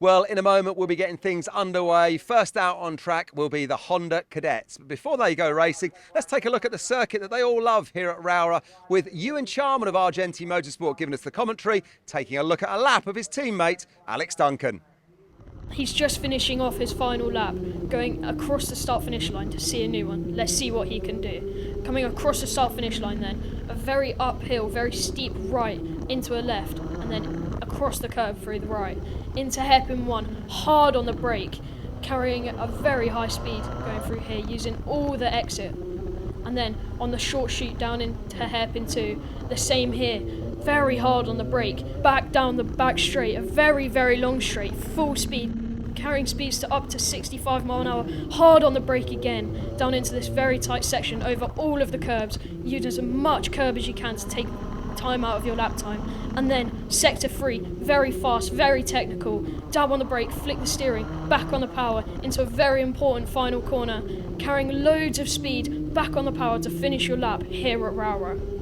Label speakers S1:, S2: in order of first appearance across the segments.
S1: Well, in a moment, we'll be getting things underway. First out on track will be the Honda Cadets. But before they go racing, let's take a look at the circuit that they all love here at Rowrah, with Ewan Charman of Argenti Motorsport giving us the commentary, taking a look at a lap of his teammate, Alex Duncan.
S2: He's just finishing off his final lap, going across the start-finish line to see a new one. Let's see what he can do. Coming across the start-finish line then, a very uphill, very steep right into a left, and then across the curb through the right, into hairpin 1, hard on the brake, carrying a very high speed going through here, using all the exit. And then on the short shoot down into hairpin 2, the same here, very hard on the brake, back down the back straight, a very, very long straight, full speed, carrying speeds to up to 65 mile an hour, hard on the brake again, down into this very tight section over all of the curbs, using as much curb as you can to take time out of your lap time. And then sector 3, very fast, very technical, dab on the brake, flick the steering, back on the power, into a very important final corner, carrying loads of speed, back on the power to finish your lap here at Rowrah.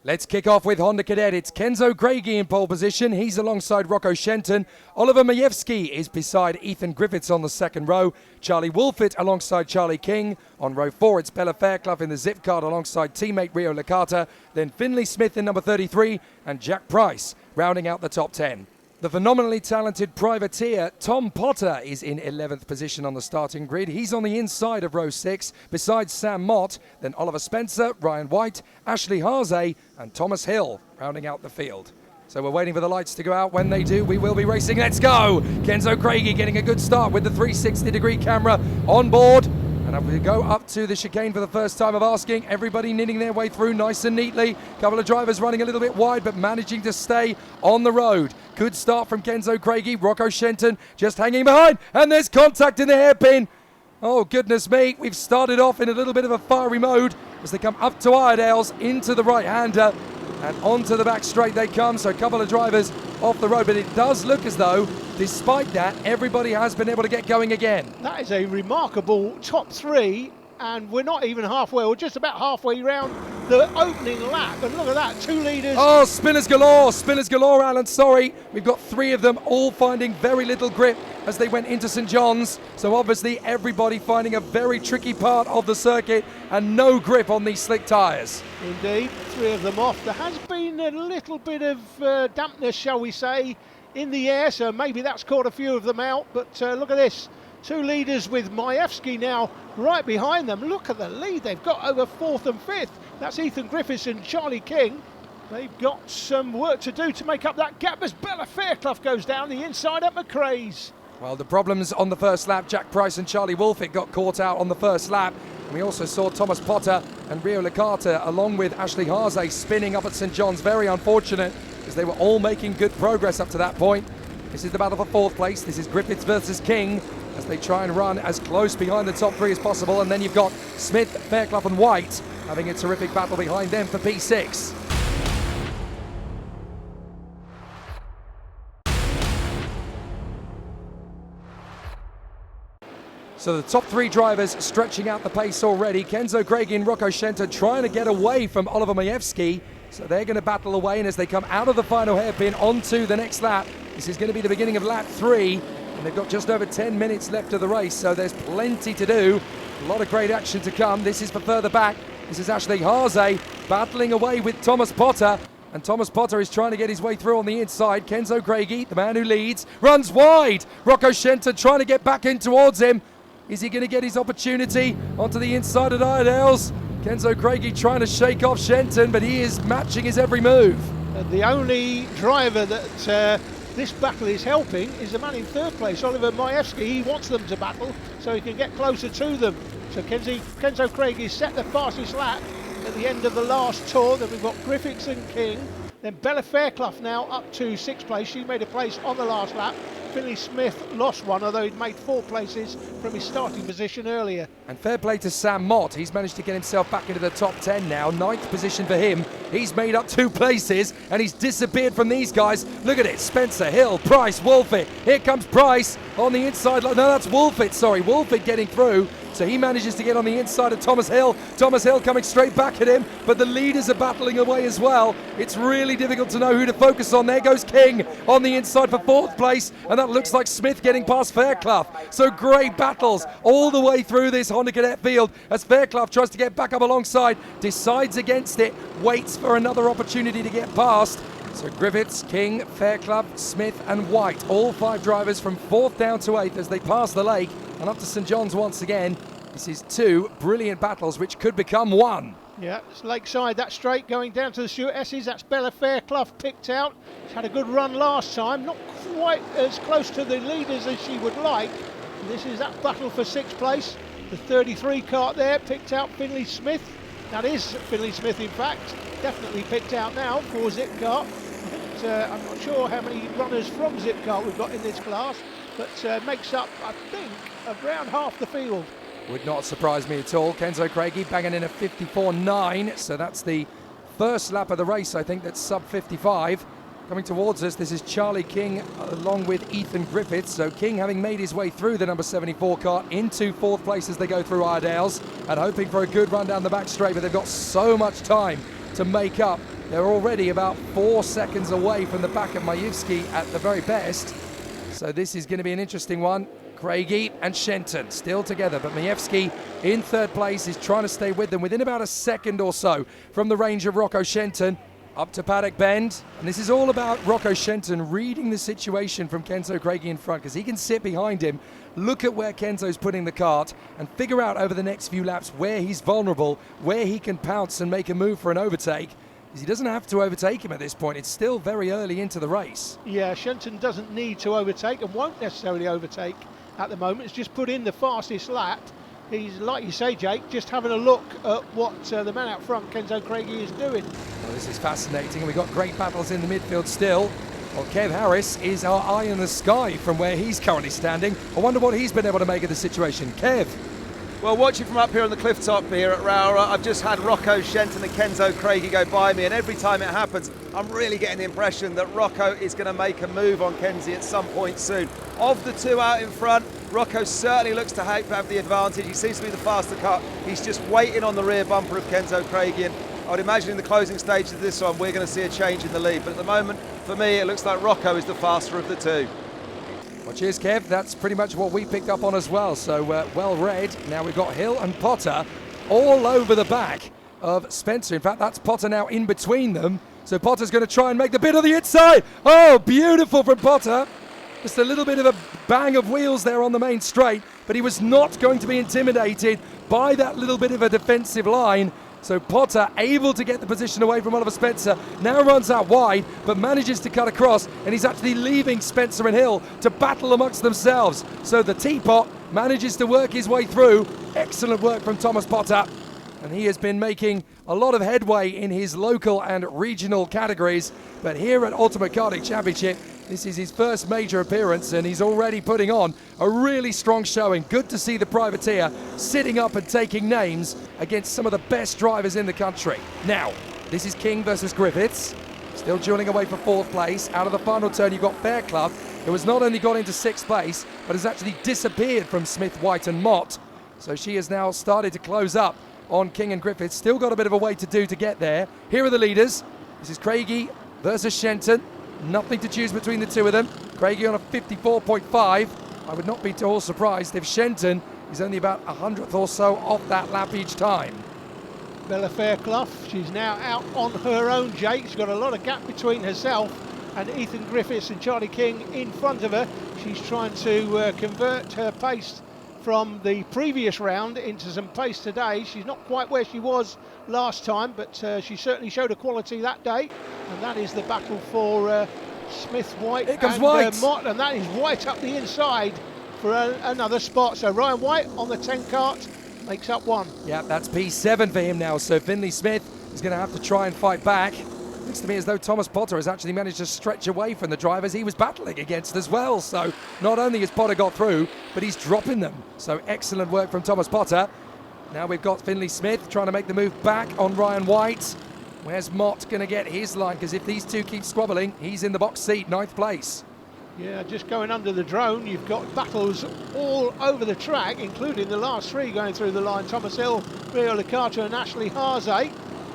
S3: Let's kick off with Honda Cadet. It's Kenzo Craigie in pole position. He's alongside Rocco Shenton. Oliver Majewski is beside Ethan Griffiths on the second row. Charlie Wolfett alongside Charlie King. On row 4, it's Bella Fairclough in the zip card alongside teammate Rio Licata. Then Finley Smith in number 33 and Jack Price rounding out the top 10. The phenomenally talented privateer Tom Potter is in 11th position on the starting grid. He's on the inside of row 6, besides Sam Mott, then Oliver Spencer, Ryan White, Ashley Haase and Thomas Hill rounding out the field. So we're waiting for the lights to go out. When they do, we will be racing. Let's go! Kenzo Craigie getting a good start with the 360-degree camera on board. And we go up to the chicane for the first time of asking. Everybody knitting their way through nice and neatly. Couple of drivers running a little bit wide, but managing to stay on the road. Good start from Kenzo Craigie. Rocco Shenton just hanging behind. And there's contact in the hairpin. Oh, goodness me. We've started off in a little bit of a fiery mode as they come up to Iredale's into the right-hander. And onto the back straight they come. So a couple of drivers off the road. But it does look as though, despite that, everybody has been able to get going again.
S4: That is a remarkable top 3, and we're not even halfway, or just about halfway round the opening lap. And look at that, 2 leaders.
S3: Oh, spinners galore, Alan, sorry. We've got 3 of them all finding very little grip as they went into St John's. So obviously everybody finding a very tricky part of the circuit and no grip on these slick tyres.
S4: Indeed, 3 of them off. There has been a little bit of dampness, shall we say, in the air, so maybe that's caught a few of them out. But look at this, 2 leaders with Majewski now right behind them. Look at the lead they've got over 4th and 5th. That's Ethan Griffiths and Charlie King. They've got some work to do to make up that gap as Bella Fairclough goes down the inside at McRae's.
S3: Well, the problems on the first lap, Jack Price and Charlie Wolfett got caught out on the first lap. And we also saw Thomas Potter and Rio Licata along with Ashley Haase spinning up at St John's. Very unfortunate, as they were all making good progress up to that point. This is the battle for 4th place. This is Griffiths versus King as they try and run as close behind the top 3 as possible. And then you've got Smith, Fairclough and White having a terrific battle behind them for P6. So the top 3 drivers stretching out the pace already. Kenzo Craigie and Rocco Shenton trying to get away from Oliver Majewski. So they're going to battle away, and as they come out of the final hairpin onto the next lap, this is going to be the beginning of lap 3, and they've got just over 10 minutes left of the race, so there's plenty to do. A lot of great action to come. This is for further back. This is Ashley Haase battling away with Thomas Potter, and Thomas Potter is trying to get his way through on the inside. Kenzo Craigie, the man who leads, runs wide. Rocco Shenton trying to get back in towards him. Is he going to get his opportunity onto the inside at Iredale's? Kenzo Craigie trying to shake off Shenton, but he is matching his every move.
S4: The only driver that this battle is helping is the man in 3rd place, Oliver Majewski. He wants them to battle so he can get closer to them. So Kenzo Craigie set the fastest lap at the end of the last tour. Then we've got Griffiths and King. Then Bella Fairclough now up to 6th place. She made a place on the last lap. Finley Smith lost one, although he'd made 4 places from his starting position earlier.
S3: And fair play to Sam Mott. He's managed to get himself back into the top 10 now. 9th position for him. He's made up 2 places and he's disappeared from these guys. Look at it. Spencer, Hill, Price, Wolfit. Here comes Price on the inside. No, that's Wolfit. Sorry, Wolfit getting through. So he manages to get on the inside of Thomas Hill. Thomas Hill coming straight back at him, but the leaders are battling away as well. It's really difficult to know who to focus on. There goes King on the inside for 4th place, and that looks like Smith getting past Fairclough. So great battles all the way through this Honda Cadet field as Fairclough tries to get back up alongside, decides against it, waits for another opportunity to get past. So Griffiths, King, Fairclough, Smith and White, all 5 drivers from 4th down to 8th as they pass the lake and up to St John's once again. This is 2 brilliant battles which could become 1.
S4: Yeah, it's Lakeside, that straight going down to the Stewardesses. That's Bella Fairclough picked out. She's had a good run last time, not quite as close to the leaders as she would like. And this is that battle for 6th place. The 33 cart there picked out Finley Smith. That is Finley Smith, in fact, definitely picked out now for Zipcart. I'm not sure how many runners from Zipcart we've got in this class, but makes up, I think, around half the field.
S3: Would not surprise me at all. Kenzo Craigie banging in a 54.9, so that's the first lap of the race, I think, that's sub 55. Coming towards us, this is Charlie King along with Ethan Griffiths. So King, having made his way through the number 74 car into 4th place as they go through Iredales and hoping for a good run down the back straight, but they've got so much time to make up. They're already about 4 seconds away from the back of Majewski at the very best. So this is going to be an interesting one. Craigie and Shenton still together, but Majewski in 3rd place is trying to stay with them within about a second or so from the range of Rocco Shenton. Up to Paddock Bend, and this is all about Rocco Shenton reading the situation from Kenzo Craigie in front, because he can sit behind him, look at where Kenzo's putting the cart, and figure out over the next few laps where he's vulnerable, where he can pounce and make a move for an overtake. Because he doesn't have to overtake him at this point. It's still very early into the race. Yeah,
S4: Shenton doesn't need to overtake and won't necessarily overtake at the moment. It's just put in the fastest lap. He's, like you say, Jake, just having a look at what the man out front, Kenzo Craigie, is doing.
S3: Well, this is fascinating. We've got great battles in the midfield still. Well, Kev Harris is our eye in the sky from where he's currently standing. I wonder what he's been able to make of the situation. Kev.
S1: Well, watching from up here on the cliff top here at Rowrah, I've just had Rocco Shenton and Kenzo Craigie go by me, and every time it happens, I'm really getting the impression that Rocco is going to make a move on Kenzie at some point soon. Of the 2 out in front, Rocco certainly looks to have the advantage. He seems to be the faster cut. He's just waiting on the rear bumper of Kenzo Craigie, and I would imagine in the closing stages of this one, we're going to see a change in the lead. But at the moment, for me, it looks like Rocco is the faster of the 2.
S3: Well, cheers, Kev. That's pretty much what we picked up on as well. So well read. Now we've got Hill and Potter all over the back of Spencer. In fact, that's Potter now in between them. So Potter's going to try and make the bit on the inside. Oh, beautiful from Potter. Just a little bit of a bang of wheels there on the main straight, but he was not going to be intimidated by that little bit of a defensive line. So Potter able to get the position away from Oliver Spencer, now runs out wide, but manages to cut across, and he's actually leaving Spencer and Hill to battle amongst themselves. So the teapot manages to work his way through. Excellent work from Thomas Potter, and he has been making a lot of headway in his local and regional categories, but here at Ultimate Karting Championship, this is his first major appearance, and he's already putting on a really strong showing. Good to see the privateer sitting up and taking names against some of the best drivers in the country. Now, this is King versus Griffiths. Still dueling away for 4th place. Out of the final turn, you've got Fairclough, who has not only got into 6th place, but has actually disappeared from Smith, White and Mott. So she has now started to close up on King and Griffiths. Still got a bit of a way to do to get there. Here are the leaders. This is Craigie versus Shenton. Nothing to choose between the 2 of them. Craigie on a 54.5. I would not be at all surprised if Shenton is only about 100th or so off that lap each time.
S4: Bella Fairclough, she's now out on her own, Jake. She's got a lot of gap between herself and Ethan Griffiths and Charlie King in front of her. She's trying to convert her pace from the previous round into some pace today. She's not quite where she was last time, but she certainly showed a quality that day, and that is the battle for Smith, White and Mott, and that is White up the inside for another spot. So Ryan White on the 10 cart makes up 1.
S3: Yeah, that's P7 for him now, so Finley Smith is going to have to try and fight back. Looks to me as though Thomas Potter has actually managed to stretch away from the drivers he was battling against as well. So not only has Potter got through, but he's dropping them. So excellent work from Thomas Potter. Now we've got Finlay Smith trying to make the move back on Ryan White. Where's Mott going to get his line? Because if these two keep squabbling, he's in the box seat, 9th place.
S4: Yeah, just going under the drone, you've got battles all over the track, including the last three going through the line. Thomas Hill, Rio Licata and Ashley Harzay.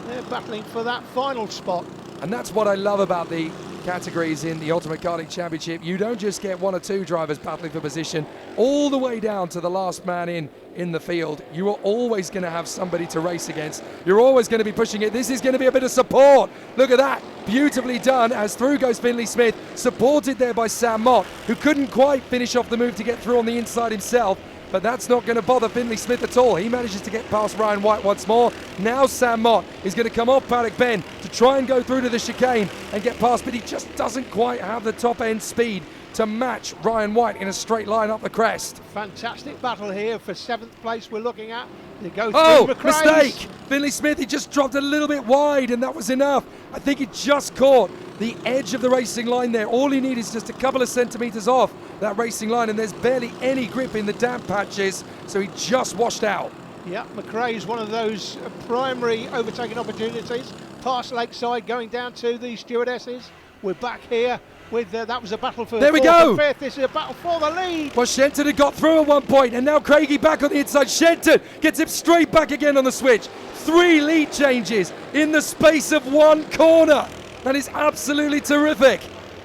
S4: They're battling for that final spot.
S3: And that's what I love about the categories in the Ultimate Karting Championship. You don't just get one or two drivers battling for position all the way down to the last man in the field. You are always going to have somebody to race against. You're always going to be pushing it. This is going to be a bit of support. Look at that. Beautifully done as through goes Finlay Smith, supported there by Sam Mott, who couldn't quite finish off the move to get through on the inside himself. But that's not going to bother Finlay Smith at all. He manages to get past Ryan White once more. Now Sam Mott is going to come off Paddock Bend to try and go through to the chicane and get past, but he just doesn't quite have the top end speed to match Ryan White in a straight line up the crest.
S4: Fantastic battle here for 7th place we're looking at. They go
S3: Oh,
S4: through
S3: mistake! Finlay Smith, he just dropped a little bit wide and that was enough. I think he just caught the edge of the racing line there. All he needs is just a couple of centimetres off that racing line, and there's barely any grip in the damp patches, so he just washed out.
S4: Yeah, McRae's one of those primary overtaking opportunities. Past Lakeside, going down to the stewardesses. We're back here with that was a battle for
S3: there we
S4: 4th
S3: go.
S4: and 5th. This is a battle for the lead.
S3: Well, Shenton had got through at one point, and now Craigie back on the inside. Shenton gets him straight back again on the switch. 3 lead changes in the space of 1 corner. That is absolutely terrific.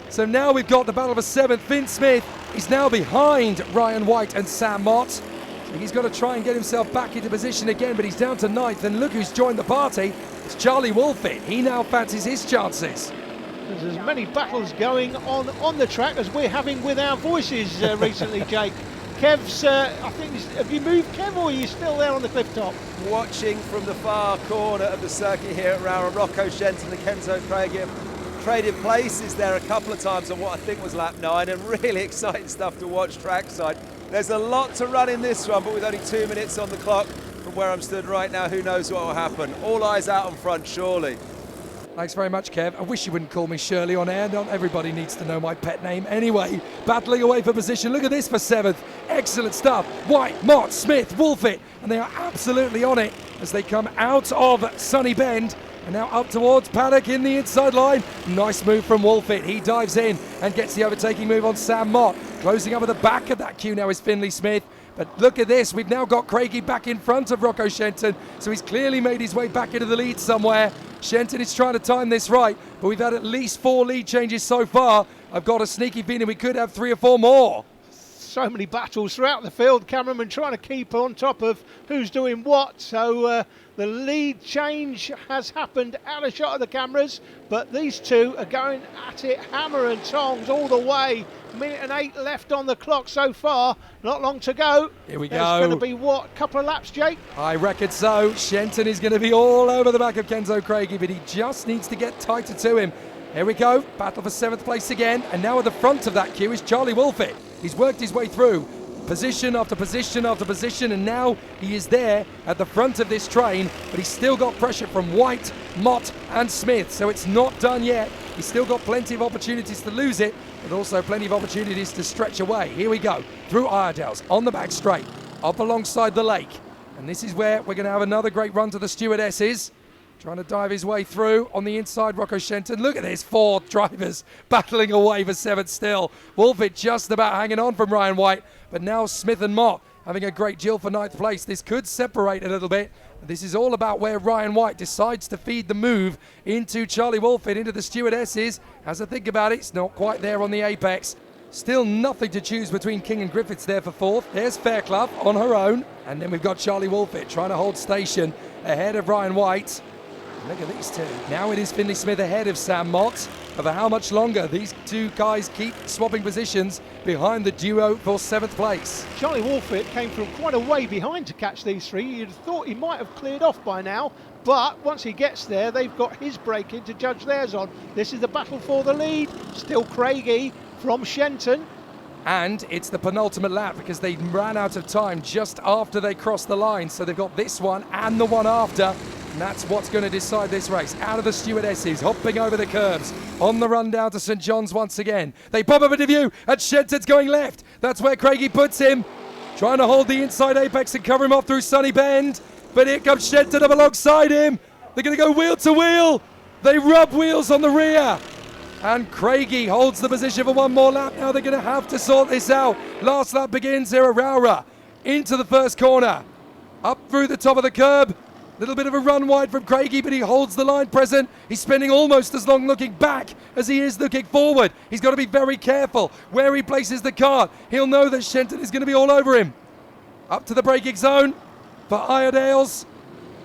S3: So now we've got the battle for 7th. Finn Smith is now behind Ryan White and Sam Mott. So he's got to try and get himself back into position again, but he's down to 9th. And look who's joined the party. It's Charlie Wolfit. He now fancies his chances.
S4: There's as many battles going on the track as we're having with our voices recently, Jake. Kev's, I think, have you moved, Kev, or are you still there on the cliff top?
S1: Watching from the far corner of the circuit here at Rowrah, Rocco Shenton and Kenzo Craigie traded places there a couple of times on what I think was lap 9, and really exciting stuff to watch trackside. There's a lot to run in this one, but with only 2 minutes on the clock from where I'm stood right now, who knows what will happen. All eyes out on front, surely.
S3: Thanks very much, Kev. I wish you wouldn't call me Shirley on air. Not everybody needs to know my pet name anyway. Battling away for position. Look at this for 7th. Excellent stuff. White, Mott, Smith, Wolfit, and they are absolutely on it as they come out of Sunny Bend and now up towards Paddock in the inside line. Nice move from Wolfit. He dives in and gets the overtaking move on Sam Mott. Closing up at the back of that queue now is Finlay Smith. But look at this, we've now got Craigie back in front of Rocco Shenton, so he's clearly made his way back into the lead somewhere. Shenton is trying to time this right, but we've had at least 4 lead changes so far. I've got a sneaky feeling we could have 3 or 4 more.
S4: So many battles throughout the field, cameraman trying to keep on top of who's doing what. So the lead change has happened out of shot of the cameras, but these two are going at it hammer and tongs all the way. 1:08 left on the clock so far, not long to go.
S3: Here we
S4: There's
S3: go.
S4: going to be what, couple of laps, Jake?
S3: I reckon so. Shenton is going to be all over the back of Kenzo Craigie, but he just needs to get tighter to him. Here we go, battle for 7th place again, and now at the front of that queue is Charlie Wolfit. He's worked his way through position after position after position, and now he is there at the front of this train, but he's still got pressure from White, Mott and Smith, so it's not done yet. He's still got plenty of opportunities to lose it, but also plenty of opportunities to stretch away. Here we go, through Iredales, on the back straight, up alongside the lake, and this is where we're going to have another great run to the stewardesses. Trying to dive his way through on the inside, Rocco Shenton. Look at this, 4 drivers battling away for 7th still. Wolfit just about hanging on from Ryan White, but now Smith and Mott having a great duel for 9th place. This could separate a little bit. This is all about where Ryan White decides to feed the move into Charlie Wolfit, into the stewardesses. Has a think about it, it's not quite there on the apex. Still nothing to choose between King and Griffiths there for 4th. There's Fairclough on her own, and then we've got Charlie Wolfit trying to hold station ahead of Ryan White. Look at these two. Now it is Finlay Smith ahead of Sam Mott. But for how much longer these two guys keep swapping positions behind the duo for 7th place.
S4: Charlie Wolfit came from quite a way behind to catch these 3. You'd have thought he might have cleared off by now, but once he gets there, they've got his break in to judge theirs on. This is the battle for the lead. Still Craigie from Shenton.
S3: And it's the penultimate lap because they ran out of time just after they crossed the line. So they've got this one and the one after. And that's what's going to decide this race. Out of the stewardesses, hopping over the curbs. On the run down to St John's once again. They pop up into view, and Shenton's going left. That's where Craigie puts him. Trying to hold the inside apex and cover him off through Sunny Bend. But here comes Shenton up alongside him. They're going to go wheel to wheel. They rub wheels on the rear. And Craigie holds the position for one more lap. Now they're going to have to sort this out. Last lap begins here at Rowrah. Into the first corner. Up through the top of the curb. Little bit of a run wide from Craigie, but he holds the line present. He's spending almost as long looking back as he is looking forward. He's got to be very careful where he places the cart. He'll know that Shenton is going to be all over him. Up to the braking zone for Iredale's.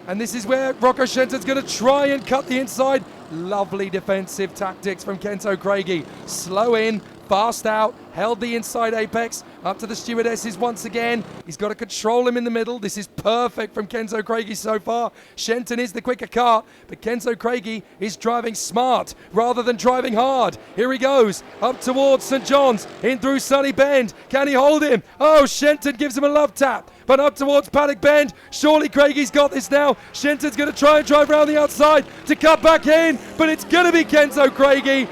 S3: And this is where Rocco Shenton's going to try and cut the inside. Lovely defensive tactics from Kenzo Craigie. Slow in, fast out, held the inside apex, up to the stewardesses once again. He's got to control him in the middle. This is perfect from Kenzo Craigie so far. Shenton is the quicker car, but Kenzo Craigie is driving smart rather than driving hard. Here he goes, up towards St John's, in through Sunny Bend. Can he hold him? Oh, Shenton gives him a love tap. But up towards Paddock Bend. Surely Craigie's got this now. Shenton's going to try and drive around the outside to cut back in, but it's going to be Kenzo Craigie.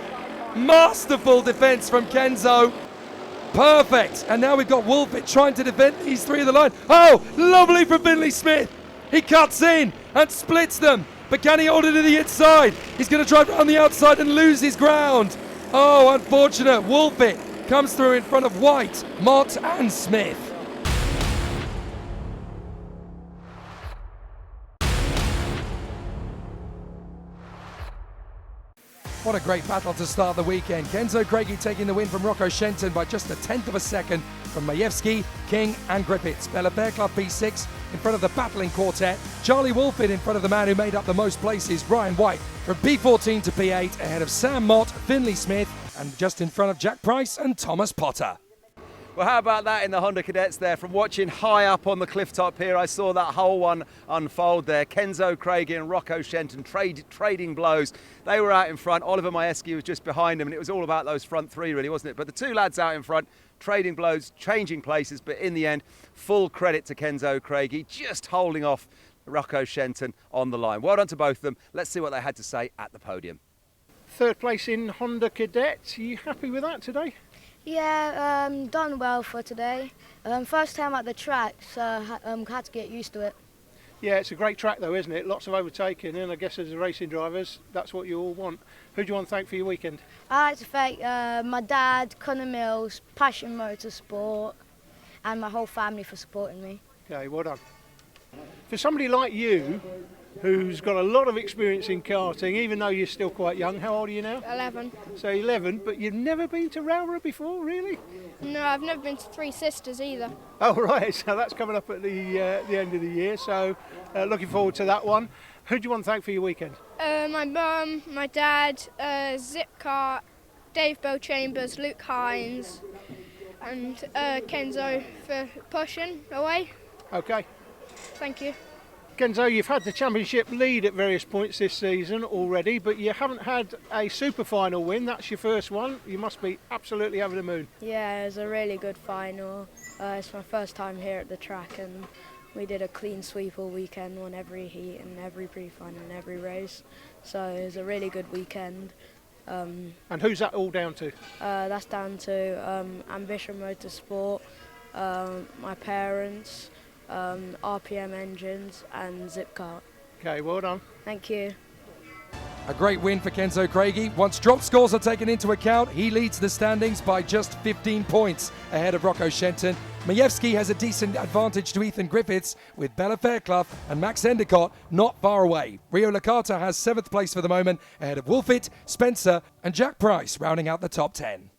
S3: Masterful defence from Kenzo. Perfect. And now we've got Wolfit trying to defend these three of the line. Oh, lovely from Finley Smith. He cuts in and splits them. But can he hold it to the inside? He's going to drive around the outside and lose his ground. Oh, unfortunate. Wolfit comes through in front of White, Mott and Smith. What a great battle to start the weekend. Kenzo Craigie taking the win from Rocco Shenton by just a tenth of a second from Majewski, King and Griffiths. Bella Fairclough P6 in front of the battling quartet. Charlie Wolfit in front of the man who made up the most places, Brian White, from P14 to P8 ahead of Sam Mott, Finley Smith and just in front of Jack Price and Thomas Potter.
S1: Well, how about that in the Honda Cadets there? From watching high up on the cliff top here, I saw that whole one unfold there. Kenzo Craigie and Rocco Shenton trading blows. They were out in front. Oliver Majewski was just behind them, and it was all about those front three, really, wasn't it? But the two lads out in front, trading blows, changing places, but in the end, full credit to Kenzo Craigie, just holding off Rocco Shenton on the line. Well done to both of them. Let's see what they had to say at the podium.
S4: Third place in Honda Cadet. Are you happy with that today?
S5: Yeah, done well for today. First time at the track, so had to get used to it.
S4: Yeah, it's a great track though, isn't it? Lots of overtaking, and I guess as racing drivers, that's what you all want. Who do you want to thank for your weekend?
S5: I'd like to thank my dad, Connor Mills, Passion Motorsport, and my whole family for supporting me.
S4: Okay, well done. For somebody like you, who's got a lot of experience in karting, even though you're still quite young, how old are you now?
S6: 11.
S4: So 11, but you've never been to Rowrah before, really?
S6: No, I've never been to Three Sisters either.
S4: Oh right, so that's coming up at the end of the year, so looking forward to that one. Who do you want to thank for your weekend?
S6: My mum, my dad, Zipcart, Dave Bell Chambers, Luke Hines and Kenzo for pushing away.
S4: Okay.
S6: Thank you.
S4: Kenzo, you've had the championship lead at various points this season already, but you haven't had a super final win. That's your first one. You must be absolutely over the moon.
S7: Yeah, it was a really good final. It's my first time here at the track, and we did a clean sweep all weekend, won every heat and every pre-final and every race. So it was a really good weekend.
S4: And who's that all down to?
S7: That's down to Ambition Motorsport, my parents, RPM Engines and Zipcart.
S4: Okay, well done.
S7: Thank you.
S3: A great win for Kenzo Craigie. Once drop scores are taken into account, he leads the standings by just 15 points ahead of Rocco Shenton. Majewski has a decent advantage to Ethan Griffiths, with Bella Fairclough and Max Endicott not far away. Rio Licata has 7th place for the moment ahead of Wolfit, Spencer and Jack Price rounding out the top 10.